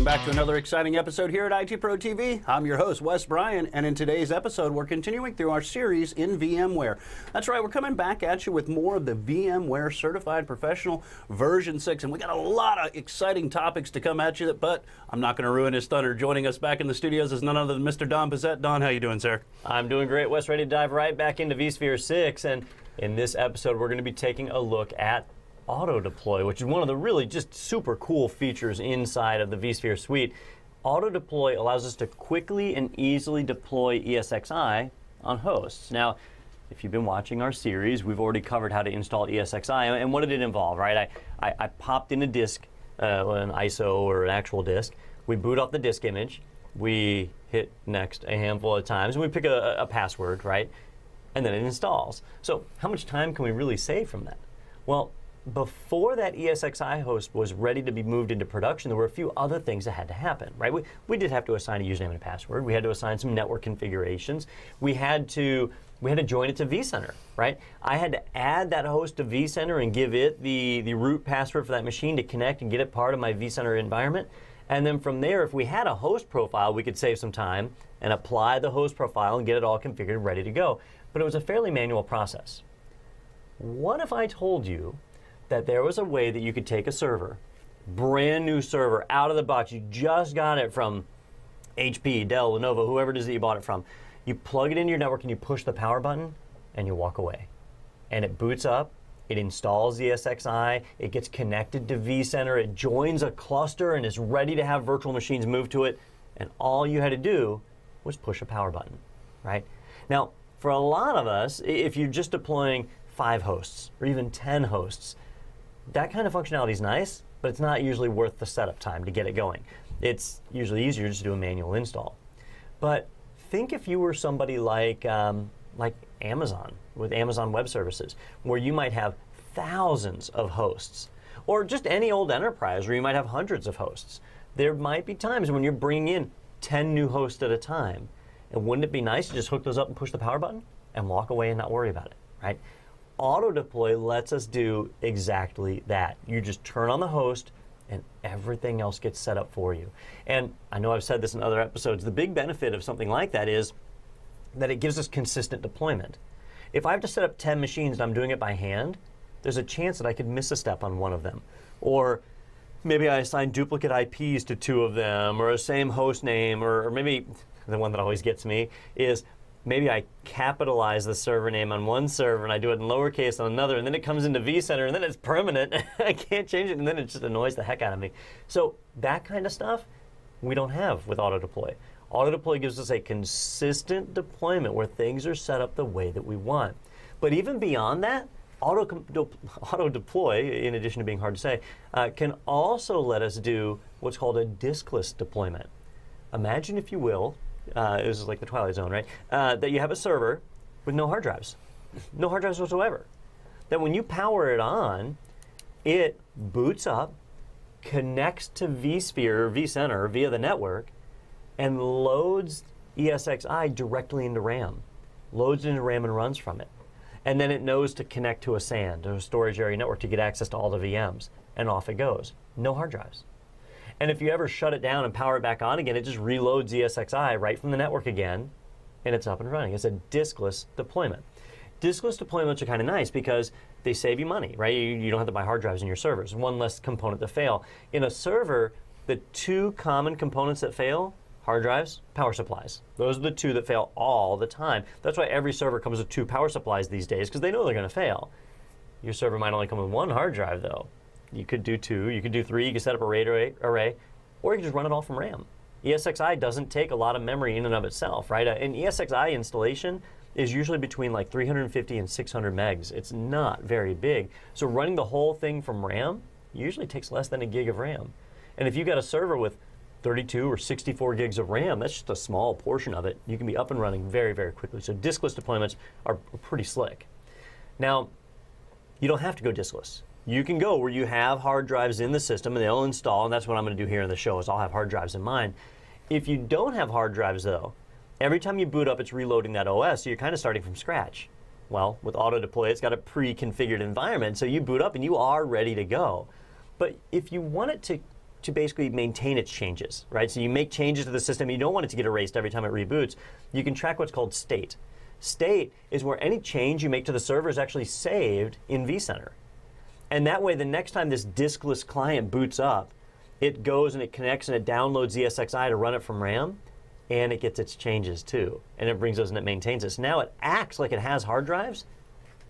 back to another exciting episode here at IT Pro TV. I'm your host, Wes Bryan, and in today's episode, we're continuing through our series in VMware. That's right, we're coming back at you with more of the VMware Certified Professional version 6, and we got a lot of exciting topics to come at you, but I'm not going to ruin his thunder. Joining us back in the studios is none other than Mr. Don Pizzette. Don, how you doing, sir? I'm doing great, Wes. Ready to dive right back into vSphere 6, and in this episode, we're going to be taking a look at Auto Deploy, which is one of the really just super cool features inside of the vSphere suite. Auto Deploy allows us to quickly and easily deploy ESXi on hosts. Now, if you've been watching our series, we've already covered how to install ESXi, and what did it involve, right? I popped in a disk, an ISO or an actual disk. We boot off the disk image. We hit next a handful of times, and we pick a password, right? And then it installs. So how much time can we really save from that? Well, before that ESXi host was ready to be moved into production, there were a few other things that had to happen, right? We did have to assign a username and a password. We had to assign some network configurations. We had to join it to vCenter, right? I had to add that host to vCenter and give it the root password for that machine to connect and get it part of my vCenter environment. And then from there, if we had a host profile, we could save some time and apply the host profile and get it all configured and ready to go. But it was a fairly manual process. What if I told you that there was a way that you could take a server, brand new server, out of the box, you just got it from HP, Dell, Lenovo, whoever it is that you bought it from. You plug it into your network and you push the power button and you walk away. And it boots up, it installs ESXi, it gets connected to vCenter, it joins a cluster and is ready to have virtual machines move to it, and all you had to do was push a power button, right? Now, for a lot of us, if you're just deploying 5 hosts or even 10 hosts, that kind of functionality is nice, but it's not usually worth the setup time to get it going. It's usually easier just to do a manual install. But think if you were somebody like Amazon, with Amazon Web Services, where you might have thousands of hosts, or just any old enterprise where you might have hundreds of hosts. There might be times when you're bringing in 10 new hosts at a time, and wouldn't it be nice to just hook those up and push the power button and walk away and not worry about it, right? Auto Deploy lets us do exactly that. You just turn on the host and everything else gets set up for you. And I know I've said this in other episodes, the big benefit of something like that is that it gives us consistent deployment. If I have to set up 10 machines and I'm doing it by hand, there's a chance that I could miss a step on one of them. Or maybe I assign duplicate IPs to 2 of them, or a same host name, or maybe the one that always gets me is maybe I capitalize the server name on one server and I do it in lowercase on another, and then it comes into vCenter and then it's permanent. I can't change it, and then it just annoys the heck out of me. So that kind of stuff we don't have with Auto Deploy. Auto Deploy gives us a consistent deployment where things are set up the way that we want. But even beyond that, Auto Deploy, in addition to being hard to say, can also let us do what's called a diskless deployment. Imagine, if you will, this is like the Twilight Zone, right? That you have a server with no hard drives. No hard drives whatsoever. That when you power it on, it boots up, connects to vSphere or vCenter via the network, and loads ESXi directly into RAM. Loads it into RAM and runs from it. And then it knows to connect to a SAN, to a storage area network, to get access to all the VMs. And off it goes. No hard drives. And if you ever shut it down and power it back on again, it just reloads ESXi right from the network again, and it's up and running. It's a diskless deployment. Diskless deployments are kind of nice because they save you money, right? You don't have to buy hard drives in your servers. One less component to fail. In a server, the 2 common components that fail, hard drives, power supplies. Those are the 2 that fail all the time. That's why every server comes with 2 power supplies these days, because they know they're going to fail. Your server might only come with 1 hard drive, though. You could do 2, you could do 3, you could set up a RAID array, or you can just run it all from RAM. ESXi doesn't take a lot of memory in and of itself, right? An ESXi installation is usually between like 350 and 600 megs. It's not very big. So running the whole thing from RAM usually takes less than a gig of RAM. And if you've got a server with 32 or 64 gigs of RAM, that's just a small portion of it. You can be up and running very, very quickly. So diskless deployments are pretty slick. Now, you don't have to go diskless. You can go where you have hard drives in the system and they'll install, and that's what I'm going to do here in the show, is I'll have hard drives in mine. If you don't have hard drives though, every time you boot up, it's reloading that OS, so you're kind of starting from scratch. Well, with Auto Deploy, it's got a pre-configured environment, so you boot up and you are ready to go. But if you want it to to basically maintain its changes, right? So you make changes to the system, you don't want it to get erased every time it reboots. You can track what's called state. State is where any change you make to the server is actually saved in vCenter. And that way, the next time this diskless client boots up, it goes and it connects and it downloads ESXi to run it from RAM, and it gets its changes too. And it brings those and it maintains this. Now it acts like it has hard drives,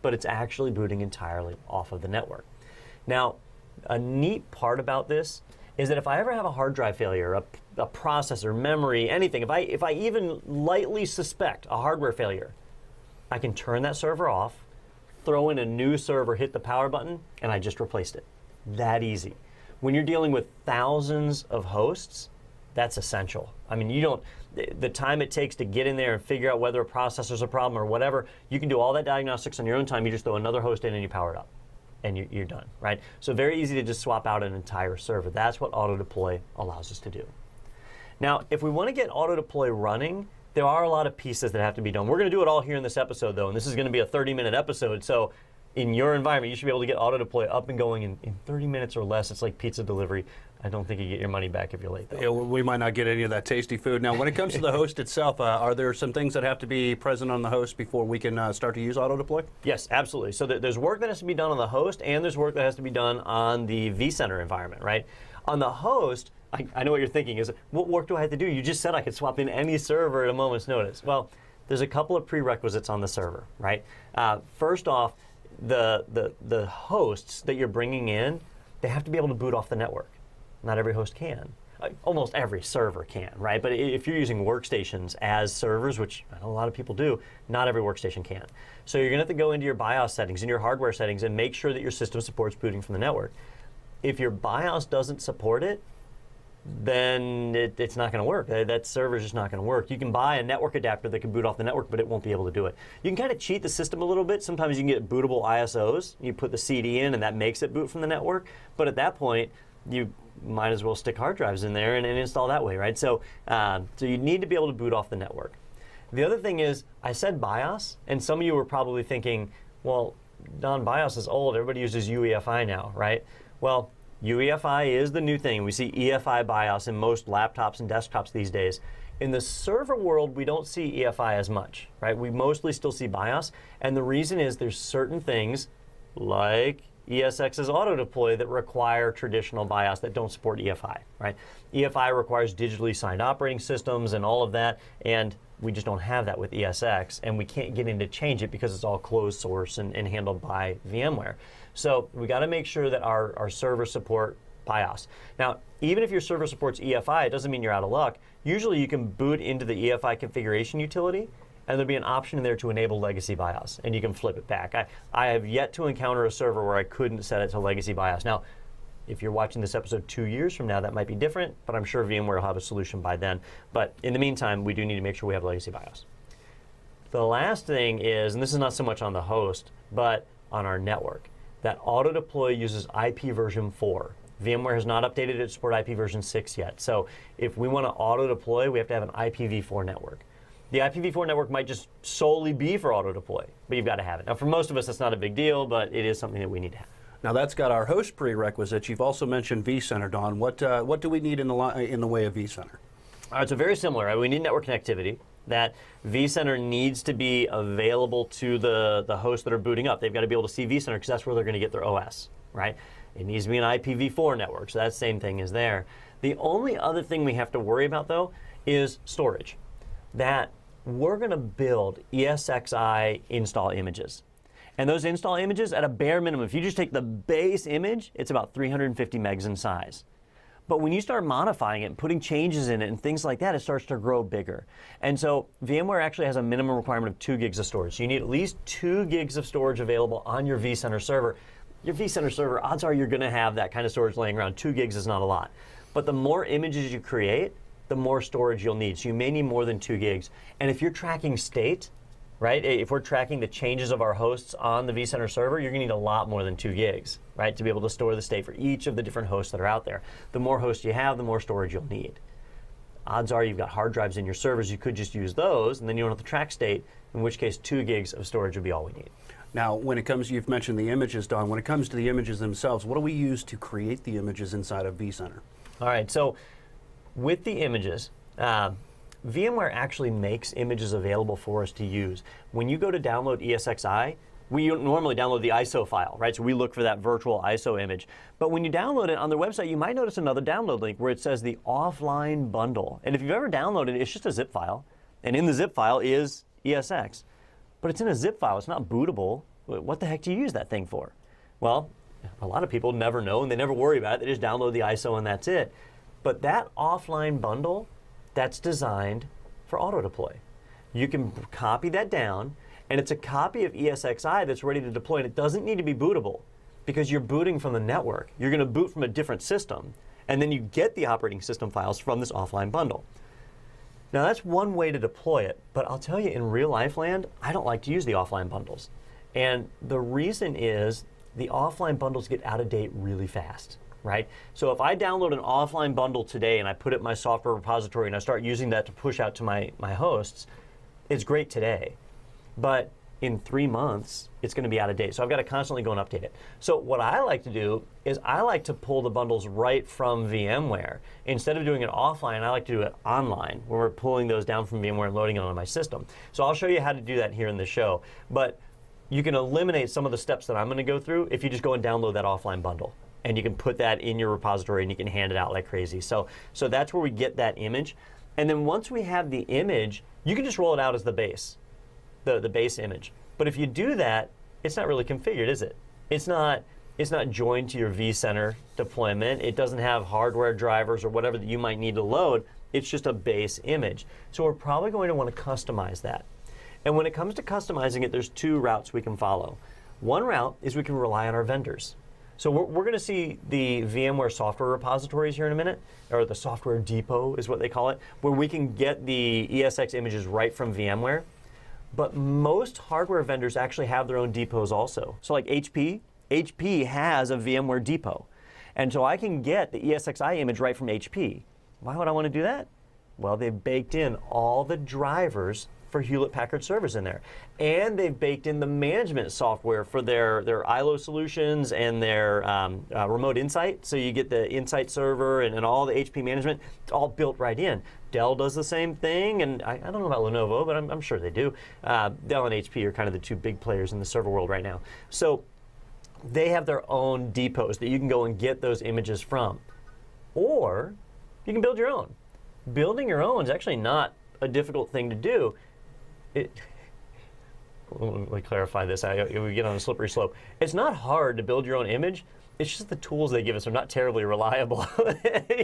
but it's actually booting entirely off of the network. Now, a neat part about this is that if I ever have a hard drive failure, a processor, memory, anything, if I even lightly suspect a hardware failure, I can turn that server off, throw in a new server, hit the power button, and I just replaced it. That easy. When you're dealing with thousands of hosts, that's essential. I mean, the time it takes to get in there and figure out whether a processor's a problem or whatever, you can do all that diagnostics on your own time. You just throw another host in and you power it up. And you're done, right? So very easy to just swap out an entire server. That's what auto deploy allows us to do. Now, if we want to get auto deploy running, there are a lot of pieces that have to be done. We're going to do it all here in this episode, though, and this is going to be a 30-minute episode. So in your environment, you should be able to get auto deploy up and going in 30 minutes or less. It's like pizza delivery. I don't think you get your money back if you're late, though. Yeah, we might not get any of that tasty food. Now, when it comes to the host itself, are there some things that have to be present on the host before we can start to use auto deploy? Yes, absolutely. So there's work that has to be done on the host, and there's work that has to be done on the vCenter environment, right? On the host, I know what you're thinking is, what work do I have to do? You just said I could swap in any server at a moment's notice. Well, there's a couple of prerequisites on the server, right? First off, the hosts that you're bringing in, they have to be able to boot off the network. Not every host can. Almost every server can, right? But if you're using workstations as servers, which I know a lot of people do, not every workstation can. So you're going to have to go into your BIOS settings and your hardware settings and make sure that your system supports booting from the network. If your BIOS doesn't support it, then it's not going to work. That server's just not going to work. You can buy a network adapter that can boot off the network, but it won't be able to do it. You can kind of cheat the system a little bit. Sometimes you can get bootable ISOs. You put the CD in, and that makes it boot from the network. But at that point, you might as well stick hard drives in there and install that way, right? So you need to be able to boot off the network. The other thing is, I said BIOS, and some of you were probably thinking, well, Don, BIOS is old. Everybody uses UEFI now, right? Well, UEFI is the new thing. We see EFI BIOS in most laptops and desktops these days. In the server world, we don't see EFI as much, right? We mostly still see BIOS, and the reason is there's certain things like ESX's auto deploy that require traditional BIOS that don't support EFI, right? EFI requires digitally signed operating systems and all of that, and we just don't have that with ESX, and we can't get in to change it because it's all closed source and handled by VMware. So we got to make sure that our servers support BIOS. Now, even if your server supports EFI, it doesn't mean you're out of luck. Usually you can boot into the EFI configuration utility, and there'll be an option in there to enable legacy BIOS, and you can flip it back. I have yet to encounter a server where I couldn't set it to legacy BIOS. Now, if you're watching this episode 2 years from now, that might be different, but I'm sure VMware will have a solution by then. But in the meantime, we do need to make sure we have legacy BIOS. The last thing is, and this is not so much on the host, but on our network, that auto deploy uses IP version 4. VMware has not updated it to support IP version 6 yet. So if we want to auto deploy, we have to have an IPv4 network. The IPv4 network might just solely be for auto deploy, but you've got to have it. Now, for most of us, that's not a big deal, but it is something that we need to have. Now, that's got our host prerequisites. You've also mentioned vCenter, Don. What do we need in the way of vCenter? All right, so very similar. Right? We need network connectivity. That vCenter needs to be available to the hosts that are booting up. They've got to be able to see vCenter because that's where they're going to get their OS, right? It needs to be an IPv4 network, so that same thing is there. The only other thing we have to worry about, though, is storage. That we're going to build ESXi install images. And those install images, at a bare minimum, if you just take the base image, it's about 350 megs in size. But when you start modifying it and putting changes in it and things like that, it starts to grow bigger. And so VMware actually has a minimum requirement of 2 gigs of storage. So you need at least 2 gigs of storage available on your vCenter server. Your vCenter server, odds are you're going to have that kind of storage laying around. 2 gigs is not a lot. But the more images you create, the more storage you'll need. So you may need more than 2 gigs. And if you're tracking state, right, if we're tracking the changes of our hosts on the vCenter server, you're going to need a lot more than 2 gigs, right, to be able to store the state for each of the different hosts that are out there. The more hosts you have, the more storage you'll need. Odds are you've got hard drives in your servers. You could just use those, and then you don't have to track state, in which case 2 gigs of storage would be all we need. Now, when it comes, you've mentioned the images, Don. When it comes to the images themselves, what do we use to create the images inside of vCenter? All right, so with the images, VMware actually makes images available for us to use. When you go to download ESXi, we normally download the ISO file, right? So we look for that virtual ISO image. But when you download it on their website, you might notice another download link where it says the offline bundle. And if you've ever downloaded it, it's just a zip file. And in the zip file is ESX. But it's in a zip file, it's not bootable. What the heck do you use that thing for? Well, a lot of people never know and they never worry about it. They just download the ISO and that's it. But that offline bundle, that's designed for auto deploy. You can copy that down, and it's a copy of ESXi that's ready to deploy, and it doesn't need to be bootable because you're booting from the network. You're going to boot from a different system, and then you get the operating system files from this offline bundle. Now that's one way to deploy it, but I'll tell you, in real life land, I don't like to use the offline bundles. And the reason is the offline bundles get out of date really fast, right? So if I download an offline bundle today and I put it in my software repository and I start using that to push out to my hosts, it's great today. But in 3 months, it's going to be out of date. So I've got to constantly go and update it. So what I like to do is I like to pull the bundles right from VMware. Instead of doing it offline, I like to do it online, where we're pulling those down from VMware and loading it onto my system. So I'll show you how to do that here in the show. But you can eliminate some of the steps that I'm going to go through if you just go and download that offline bundle. And you can put that in your repository and you can hand it out like crazy. So that's where we get that image. And then once we have the image, you can just roll it out as the base. The base image. But if you do that, it's not really configured, is it? It's not joined to your vCenter deployment. It doesn't have hardware drivers or whatever that you might need to load. It's just a base image. So we're probably going to want to customize that. And when it comes to customizing it, there's 2 routes we can follow. One route is we can rely on our vendors. So we're going to see the VMware software repositories here in a minute, or the software depot is what they call it, where we can get the ESX images right from VMware. But most hardware vendors actually have their own depots also. So like HP has a VMware depot. And so I can get the ESXi image right from HP. Why would I want to do that? Well, they've baked in all the drivers for Hewlett-Packard servers in there. And they've baked in the management software for their ILO solutions and their remote insight. So you get the Insight server and all the HP management. It's all built right in. Dell does the same thing, and I don't know about Lenovo, but I'm sure they do. Dell and HP are kind of the 2 big players in the server world right now. So they have their own depots that you can go and get those images from. Or you can build your own. Building your own is actually not a difficult thing to do. Let me clarify this. We get on a slippery slope. It's not hard to build your own image. It's just the tools they give us are not terribly reliable.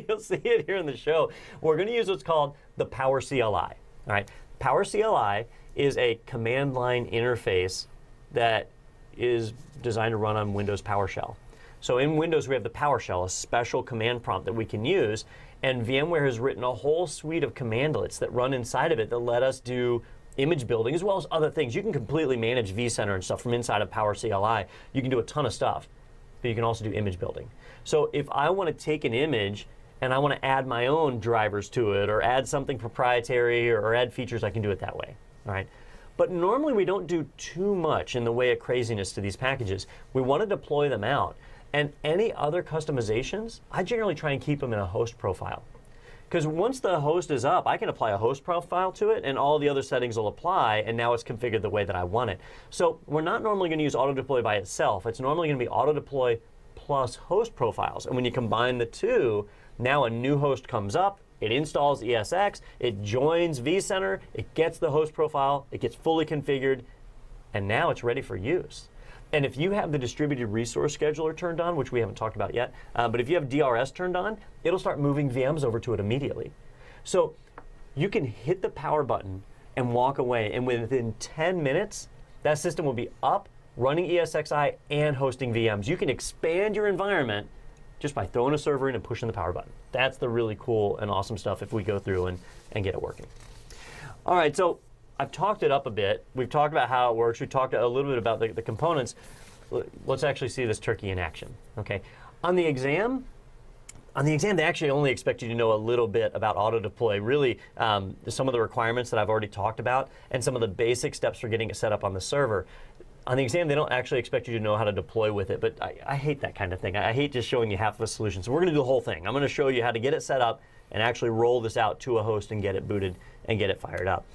You'll see it here in the show. We're going to use what's called the Power CLI. All right, Power CLI is a command line interface that is designed to run on Windows PowerShell. So in Windows, we have the PowerShell, a special command prompt that we can use, and VMware has written a whole suite of commandlets that run inside of it that let us do image building as well as other things. You can completely manage vCenter and stuff from inside of Power CLI. You can do a ton of stuff, but you can also do image building. So if I want to take an image and I want to add my own drivers to it or add something proprietary or add features, I can do it that way. All right. But normally we don't do too much in the way of craziness to these packages. We want to deploy them out. And any other customizations, I generally try and keep them in a host profile. Because once the host is up, I can apply a host profile to it, and all the other settings will apply, and now it's configured the way that I want it. So we're not normally going to use auto deploy by itself. It's normally going to be auto deploy plus host profiles. And when you combine the 2, now a new host comes up, it installs ESX, it joins vCenter, it gets the host profile, it gets fully configured, and now it's ready for use. And if you have the distributed resource scheduler turned on, which we haven't talked about yet, but if you have DRS turned on, it'll start moving VMs over to it immediately. So you can hit the power button and walk away, and within 10 minutes, that system will be up, running ESXi, and hosting VMs. You can expand your environment just by throwing a server in and pushing the power button. That's the really cool and awesome stuff if we go through and get it working. All right, so I've talked it up a bit. We've talked about how it works. We talked a little bit about the components. Let's actually see this turkey in action. Okay, on the exam, they actually only expect you to know a little bit about auto deploy. Really, some of the requirements that I've already talked about, and some of the basic steps for getting it set up on the server. on the exam, they don't actually expect you to know how to deploy with it, but I hate that kind of thing. I hate just showing you half of a solution. So we're going to do the whole thing. I'm going to show you how to get it set up and actually roll this out to a host and get it booted and get it fired up.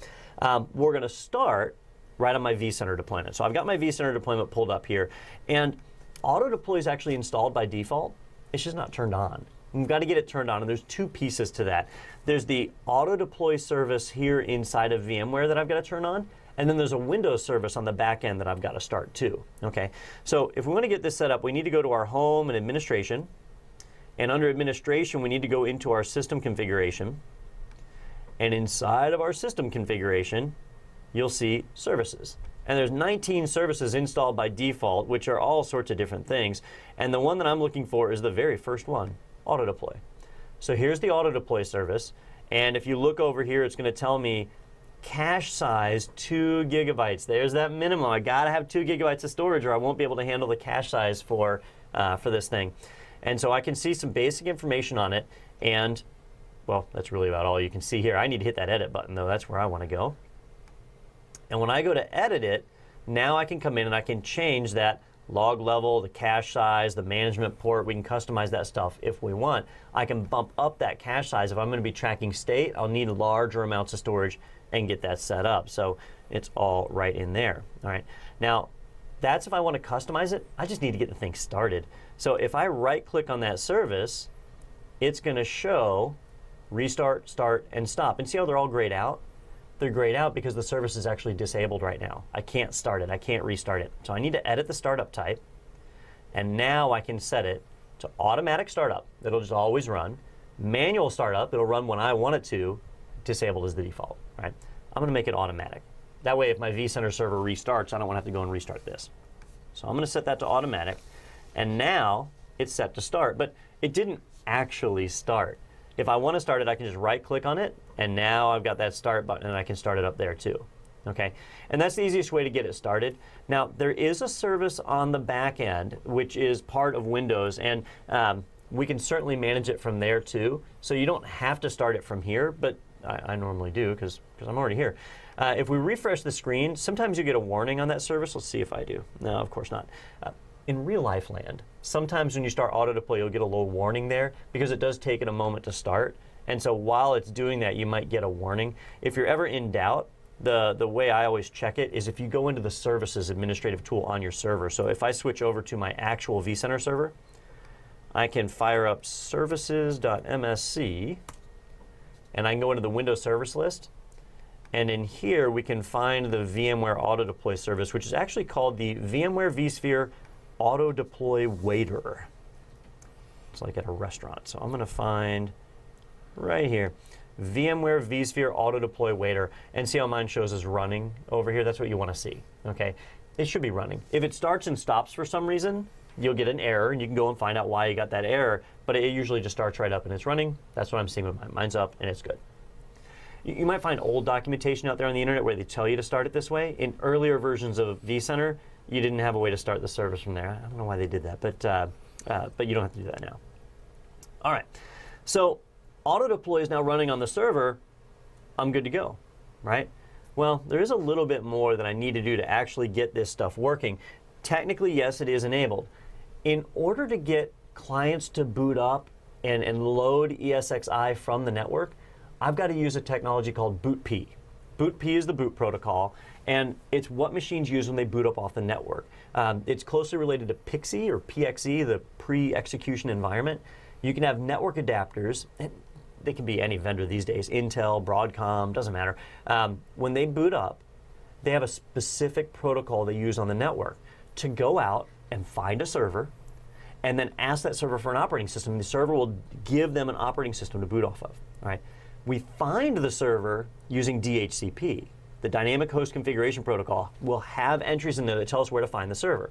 We're going to start right on my vCenter deployment. So I've got my vCenter deployment pulled up here, and auto deploy is actually installed by default. It's just not turned on. We've got to get it turned on, and there's two pieces to that. There's the auto deploy service here inside of VMware that I've got to turn on, and then there's a Windows service on the back end that I've got to start too. Okay, so if we want to get this set up, we need to go to our home and administration, and under administration, we need to go into our system configuration, and inside of our system configuration, you'll see services. And there's 19 services installed by default, which are all sorts of different things. And the one that I'm looking for is the very first one, auto deploy. So here's the auto deploy service. And if you look over here, it's going to tell me cache size 2 gigabytes. There's that minimum. I got to have 2 gigabytes of storage or I won't be able to handle the cache size for this thing. And so I can see some basic information on it. And, well, that's really about all you can see here. I need to hit that edit button, though. That's where I want to go. And when I go to edit it, now I can come in and I can change that log level, the cache size, the management port. We can customize that stuff if we want. I can bump up that cache size. If I'm going to be tracking state, I'll need larger amounts of storage and get that set up. So it's all right in there. All right. Now, that's if I want to customize it. I just need to get the thing started. So if I right-click on that service, it's going to show restart, start, and stop. And see how they're all grayed out? They're grayed out because the service is actually disabled right now. I can't start it. I can't restart it. So I need to edit the startup type. And now I can set it to automatic startup. It'll just always run. Manual startup, it'll run when I want it to. Disabled is the default, right? I'm going to make it automatic. That way, if my vCenter server restarts, I don't want to have to go and restart this. So I'm going to set that to automatic. And now it's set to start. But it didn't actually start. If I want to start it, I can just right-click on it, and now I've got that start button, and I can start it up there too. Okay, and that's the easiest way to get it started. Now, there is a service on the back end, which is part of Windows, and we can certainly manage it from there too. So you don't have to start it from here, but I normally do because I'm already here. If we refresh the screen, sometimes you get a warning on that service. Let's see if I do. No, of course not. In real life land, sometimes when you start auto deploy, you'll get a little warning there because it does take it a moment to start. And so while it's doing that, you might get a warning. If you're ever in doubt, the way I always check it is if you go into the services administrative tool on your server. So if I switch over to my actual vCenter server, I can fire up services.msc, and I can go into the Windows service list. And in here, we can find the VMware auto deploy service, which is actually called the VMware vSphere Auto Deploy Waiter. It's like at a restaurant. So I'm going to find right here, VMware vSphere Auto Deploy Waiter, and see how mine shows as running over here. That's what you want to see. Okay, it should be running. If it starts and stops for some reason, you'll get an error, and you can go and find out why you got that error. But it usually just starts right up and it's running. That's what I'm seeing with mine. Mine's up and it's good. You might find old documentation out there on the internet where they tell you to start it this way. In earlier versions of vCenter, you didn't have a way to start the service from there. I don't know why they did that, but you don't have to do that now. All right, so auto deploy is now running on the server. I'm good to go, right? Well, there is a little bit more that I need to do to actually get this stuff working. Technically, yes, it is enabled. In order to get clients to boot up and load ESXi from the network, I've got to use a technology called BootP. BootP is the boot protocol, and it's what machines use when they boot up off the network. It's closely related to PXE or PXE, the pre-execution environment. You can have network adapters, and they can be any vendor these days, Intel, Broadcom, doesn't matter. When they boot up, they have a specific protocol they use on the network to go out and find a server and then ask that server for an operating system. The server will give them an operating system to boot off of, all right? We find the server using DHCP. The Dynamic Host Configuration Protocol will have entries in there that tell us where to find the server.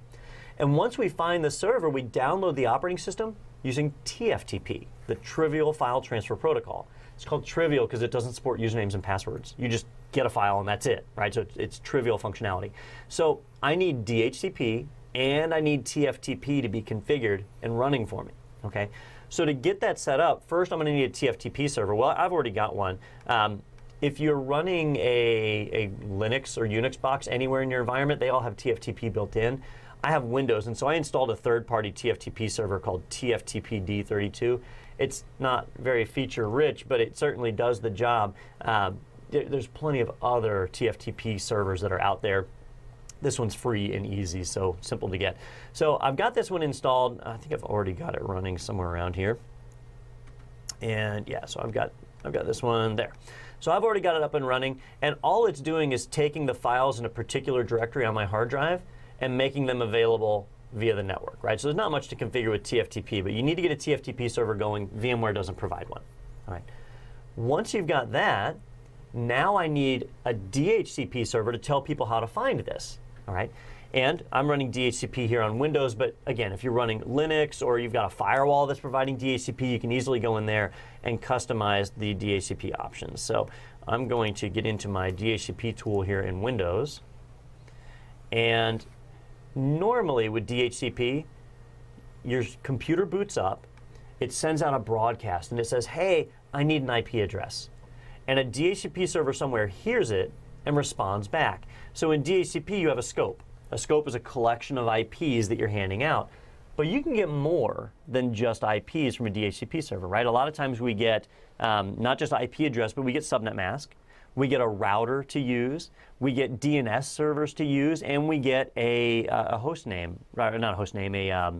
And once we find the server, we download the operating system using TFTP, the Trivial File Transfer Protocol. It's called trivial because it doesn't support usernames and passwords. You just get a file and that's it, right? So it's trivial functionality. So I need DHCP and I need TFTP to be configured and running for me, okay? So to get that set up, first I'm going to need a TFTP server. Well, I've already got one. if you're running a Linux or Unix box anywhere in your environment, they all have TFTP built in. I have Windows, and so I installed a third-party TFTP server called TFTP D32. It's not very feature-rich, but it certainly does the job. There's plenty of other TFTP servers that are out there. This one's free and easy, so simple to get. So I've got this one installed. I think I've already got it running somewhere around here. And yeah, so I've got this one there. So I've already got it up and running, and all it's doing is taking the files in a particular directory on my hard drive and making them available via the network, right? So there's not much to configure with TFTP, but you need to get a TFTP server going. VMware doesn't provide one. All right. Once you've got that, now I need a DHCP server to tell people how to find this, all right? And I'm running DHCP here on Windows, but again, if you're running Linux or you've got a firewall that's providing DHCP, you can easily go in there and customize the DHCP options. So I'm going to get into my DHCP tool here in Windows. And normally with DHCP, your computer boots up, it sends out a broadcast, and it says, hey, I need an IP address. And a DHCP server somewhere hears it and responds back. So in DHCP, you have a scope. A scope is a collection of IPs that you're handing out. But you can get more than just IPs from a DHCP server, right? A lot of times we get not just IP address, but we get subnet mask. We get a router to use. We get DNS servers to use, and we get a host name, not a host name, a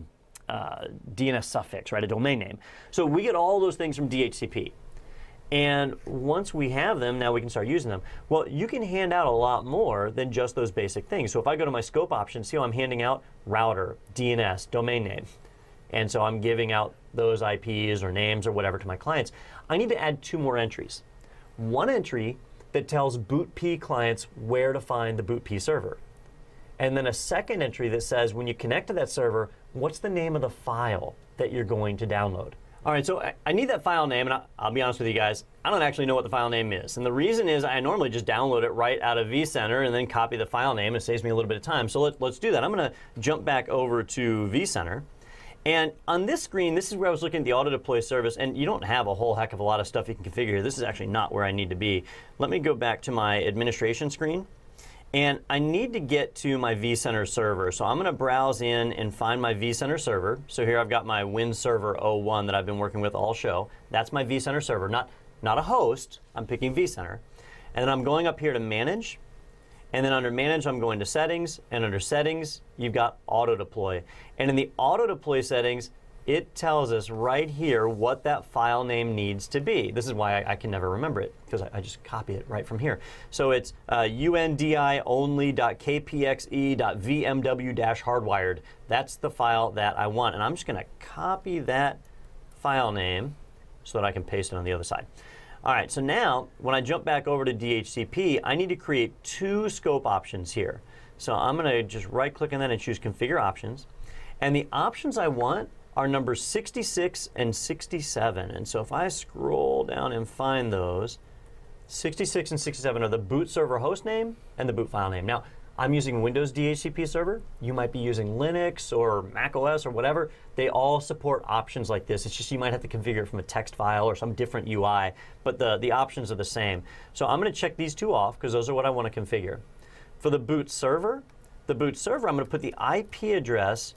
DNS suffix, right? A domain name. So we get all those things from DHCP. And once we have them, now we can start using them. Well, you can hand out a lot more than just those basic things. So if I go to my scope options, see how I'm handing out router, DNS, domain name. And so I'm giving out those IPs or names or whatever to my clients. I need to add 2 more entries. One entry that tells bootp clients where to find the bootp server. And then a second entry that says when you connect to that server, what's the name of the file that you're going to download? All right, so I need that file name, and I'll be honest with you guys, I don't actually know what the file name is. And the reason is I normally just download it right out of vCenter and then copy the file name. It saves me a little bit of time. So let's do that. I'm going to jump back over to vCenter. And on this screen, this is where I was looking at the auto deploy service, and you don't have a whole heck of a lot of stuff you can configure here. This is actually not where I need to be. Let me go back to my administration screen. And I need to get to my vCenter server. So I'm going to browse in and find my vCenter server. So here I've got my Win Server 01 that I've been working with all show. That's my vCenter server, not a host. I'm picking vCenter. And then I'm going up here to Manage. And then under Manage, I'm going to Settings. And under Settings, you've got Auto Deploy. And in the Auto Deploy settings, it tells us right here what that file name needs to be. This is why I can never remember it, because I just copy it right from here. So it's undionly.kpxe.vmw-hardwired. That's the file that I want. And I'm just going to copy that file name so that I can paste it on the other side. All right, so now when I jump back over to DHCP, I need to create 2 scope options here. So I'm going to just right-click on that and choose Configure Options. And the options I want are numbers 66 and 67. And so if I scroll down and find those, 66 and 67 are the boot server host name and the boot file name. Now, I'm using Windows DHCP server. You might be using Linux or Mac OS or whatever. They all support options like this. It's just you might have to configure it from a text file or some different UI, but the options are the same. So I'm going to check these 2 off because those are what I want to configure. For the boot server, I'm going to put the IP address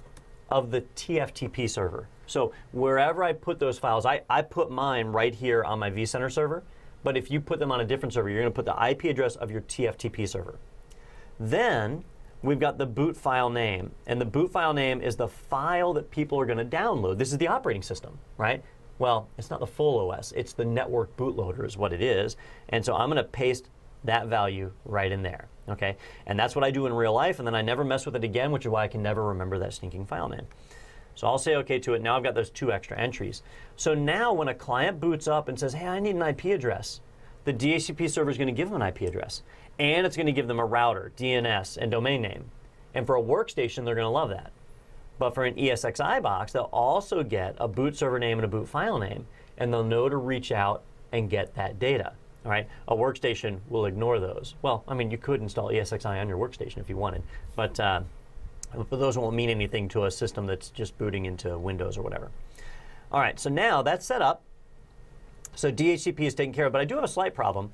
of the TFTP server. So wherever I put those files, I put mine right here on my vCenter server, but if you put them on a different server, you're going to put the IP address of your TFTP server. Then we've got the boot file name, and the boot file name is the file that people are going to download. This is the operating system, right? Well, it's not the full OS, it's the network bootloader is what it is, and so I'm going to paste that value right in there. Okay, and that's what I do in real life, and then I never mess with it again, which is why I can never remember that stinking file name. So I'll say OK to it. Now I've got those 2 extra entries. So now when a client boots up and says, hey, I need an IP address, the DHCP server is going to give them an IP address, and it's going to give them a router, DNS, and domain name. And for a workstation, they're going to love that. But for an ESXi box, they'll also get a boot server name and a boot file name, and they'll know to reach out and get that data. All right, a workstation will ignore those. Well, I mean, you could install ESXi on your workstation if you wanted, but those won't mean anything to a system that's just booting into Windows or whatever. All right, so now that's set up. So DHCP is taken care of, but I do have a slight problem.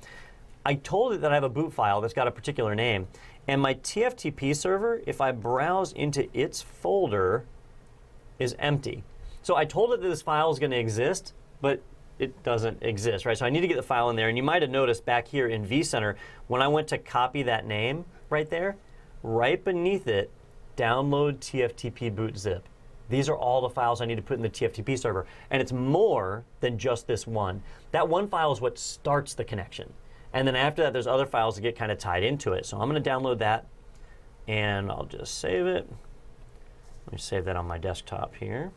I told it that I have a boot file that's got a particular name. And my TFTP server, if I browse into its folder, is empty. So I told it that this file is going to exist, but it doesn't exist, right? So I need to get the file in there. And you might have noticed back here in vCenter, when I went to copy that name right there, right beneath it, download TFTP boot zip. These are all the files I need to put in the TFTP server. And it's more than just this one. That one file is what starts the connection. And then after that, there's other files that get kind of tied into it. So I'm going to download that, and I'll just save it. Let me save that on my desktop here.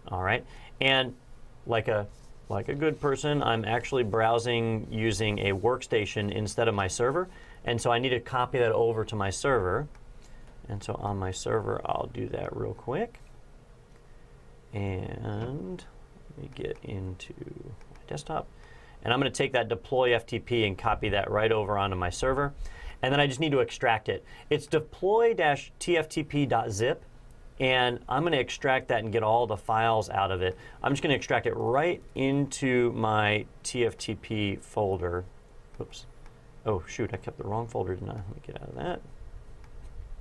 All right. And like a good person, I'm actually browsing using a workstation instead of my server. And so I need to copy that over to my server. And so on my server, I'll do that real quick. And let me get into my desktop. And I'm going to take that deploy FTP and copy that right over onto my server. And then I just need to extract it. It's deploy-tftp.zip. And I'm going to extract that and get all the files out of it. I'm just going to extract it right into my TFTP folder. Oops. Oh, shoot, I kept the wrong folder, didn't I? Let me get out of that.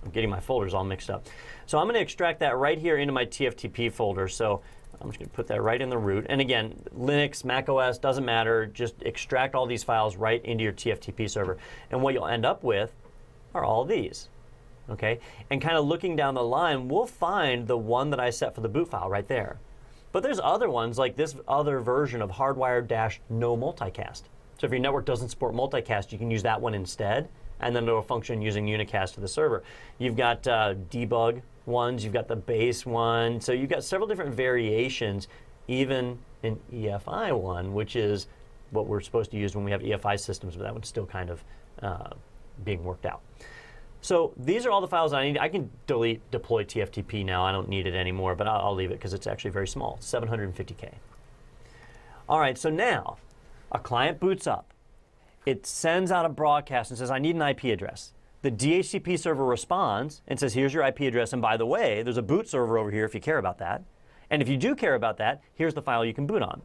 I'm getting my folders all mixed up. So I'm going to extract that right here into my TFTP folder. So I'm just going to put that right in the root. And again, Linux, Mac OS, doesn't matter. Just extract all these files right into your TFTP server. And what you'll end up with are all these. Okay? And kind of looking down the line, we'll find the one that I set for the boot file right there. But there's other ones, like this other version of hardwired-no multicast. So if your network doesn't support multicast, you can use that one instead, and then it'll function using unicast to the server. You've got debug ones, you've got the base one, so you've got several different variations, even an EFI one, which is what we're supposed to use when we have EFI systems, but that one's still kind of being worked out. So these are all the files I need. I can delete deploy TFTP now. I don't need it anymore, but I'll leave it because it's actually very small, 750K. All right, so now a client boots up. It sends out a broadcast and says, I need an IP address. The DHCP server responds and says, here's your IP address. And by the way, there's a boot server over here if you care about that. And if you do care about that, here's the file you can boot on.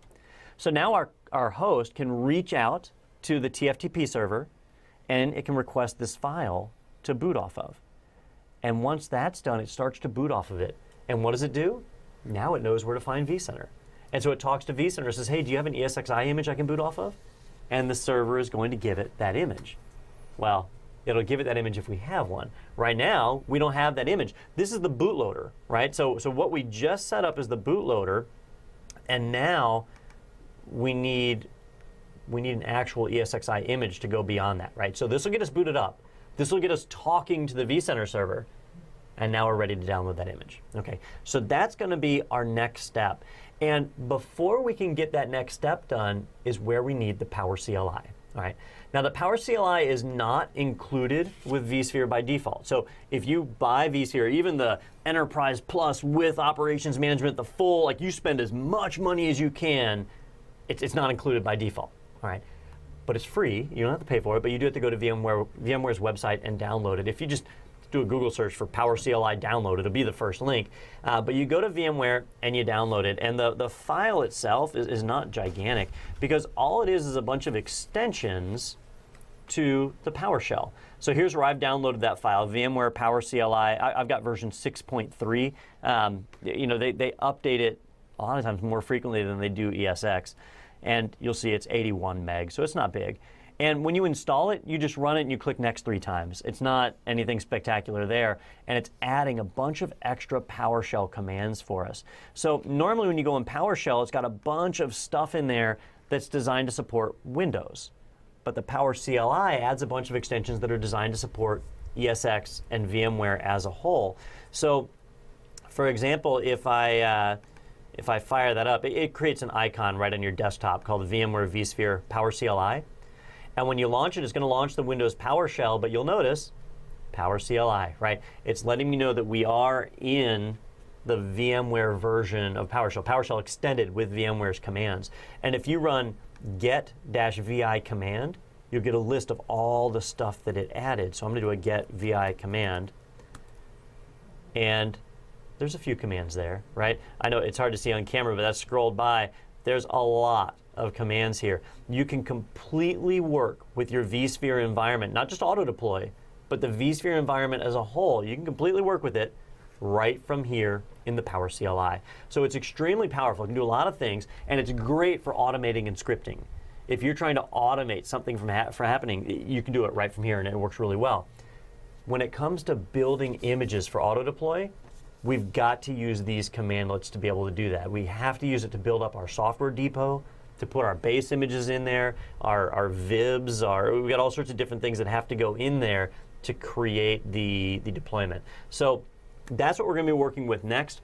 So now our host can reach out to the TFTP server, and it can request this file to boot off of. And once that's done, it starts to boot off of it. And what does it do? Now it knows where to find vCenter. And so it talks to vCenter and says, hey, do you have an ESXi image I can boot off of? And the server is going to give it that image. Well, it'll give it that image if we have one. Right now, we don't have that image. This is the bootloader, right? So what we just set up is the bootloader, and now we need an actual ESXi image to go beyond that, right? So this will get us booted up. This will get us talking to the vCenter server, and now we're ready to download that image. Okay, so that's going to be our next step. And before we can get that next step done is where we need the Power CLI. All right. Now the Power CLI is not included with vSphere by default. So if you buy vSphere, even the Enterprise Plus with operations management, the full, like you spend as much money as you can, it's not included by default. All right. But it's free. You don't have to pay for it, but you do have to go to VMware's website and download it. If you just do a Google search for Power CLI download, it'll be the first link. But you go to VMware and you download it. And the file itself is not gigantic because all it is a bunch of extensions to the PowerShell. So here's where I've downloaded that file, VMware Power CLI. I've got version 6.3. You know, they update it a lot of times more frequently than they do ESX. And you'll see it's 81 meg, so it's not big. And when you install it, you just run it and you click next 3 times. It's not anything spectacular there, and it's adding a bunch of extra PowerShell commands for us. So normally when you go in PowerShell, it's got a bunch of stuff in there that's designed to support Windows. But the Power CLI adds a bunch of extensions that are designed to support ESX and VMware as a whole. So for example, if I fire that up, it creates an icon right on your desktop called VMware vSphere Power CLI. And when you launch it, it's going to launch the Windows PowerShell, but you'll notice Power CLI, right? It's letting me know that we are in the VMware version of PowerShell, PowerShell extended with VMware's commands. And if you run get-vi command, you'll get a list of all the stuff that it added. So I'm going to do a get-vi command. And there's a few commands there, right? I know it's hard to see on camera, but that's scrolled by. There's a lot of commands here. You can completely work with your vSphere environment, not just auto deploy, but the vSphere environment as a whole. You can completely work with it right from here in the Power CLI. So it's extremely powerful. It can do a lot of things, and it's great for automating and scripting. If you're trying to automate something from happening, you can do it right from here, and it works really well. When it comes to building images for auto deploy, we've got to use these commandlets to be able to do that. We have to use it to build up our software depot, to put our base images in there, our VIBs, we've got all sorts of different things that have to go in there to create the deployment. So that's what we're going to be working with next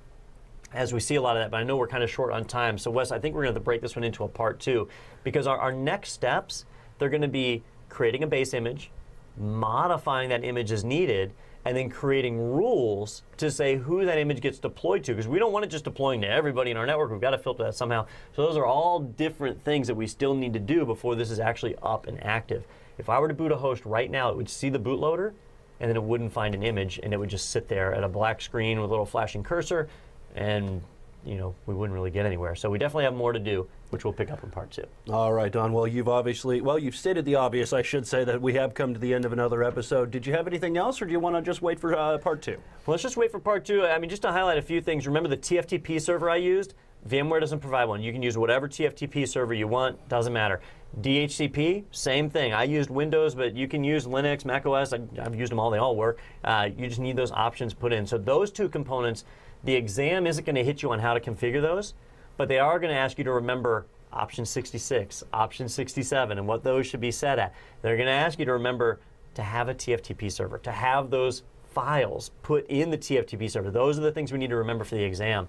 as we see a lot of that, but I know we're kind of short on time. So Wes, I think we're going to have to break this one into a part 2, because our next steps, they're going to be creating a base image, modifying that image as needed, and then creating rules to say who that image gets deployed to, because we don't want it just deploying to everybody in our network. We've got to filter that somehow. So those are all different things that we still need to do before this is actually up and active. If I were to boot a host right now, it would see the bootloader, and then it wouldn't find an image, and it would just sit there at a black screen with a little flashing cursor, and we wouldn't really get anywhere. So we definitely have more to do, which we'll pick up in part 2. All right, Don. Well, you've stated the obvious, I should say, that we have come to the end of another episode. Did you have anything else, or do you want to just wait for part 2? Well, let's just wait for part 2. I mean, just to highlight a few things, remember the TFTP server I used? VMware doesn't provide one. You can use whatever TFTP server you want, doesn't matter. DHCP, same thing. I used Windows, but you can use Linux, Mac OS. I've used them all, they all work. You just need those options put in. So those two components, the exam isn't going to hit you on how to configure those, but they are going to ask you to remember option 66, option 67, and what those should be set at. They're going to ask you to remember to have a TFTP server, to have those files put in the TFTP server. Those are the things we need to remember for the exam.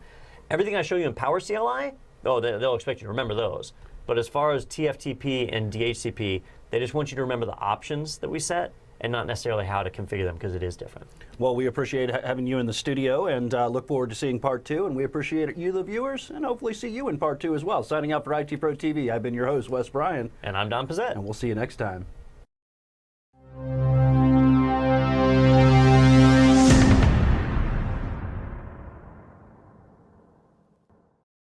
Everything I show you in Power CLI, they'll expect you to remember those. But as far as TFTP and DHCP, they just want you to remember the options that we set and not necessarily how to configure them, because it is different. Well, we appreciate having you in the studio, and look forward to seeing part 2, and we appreciate you, the viewers, and hopefully see you in part 2 as well. Signing out for IT Pro TV, I've been your host, Wes Bryan. And I'm Don Pizzette. And we'll see you next time.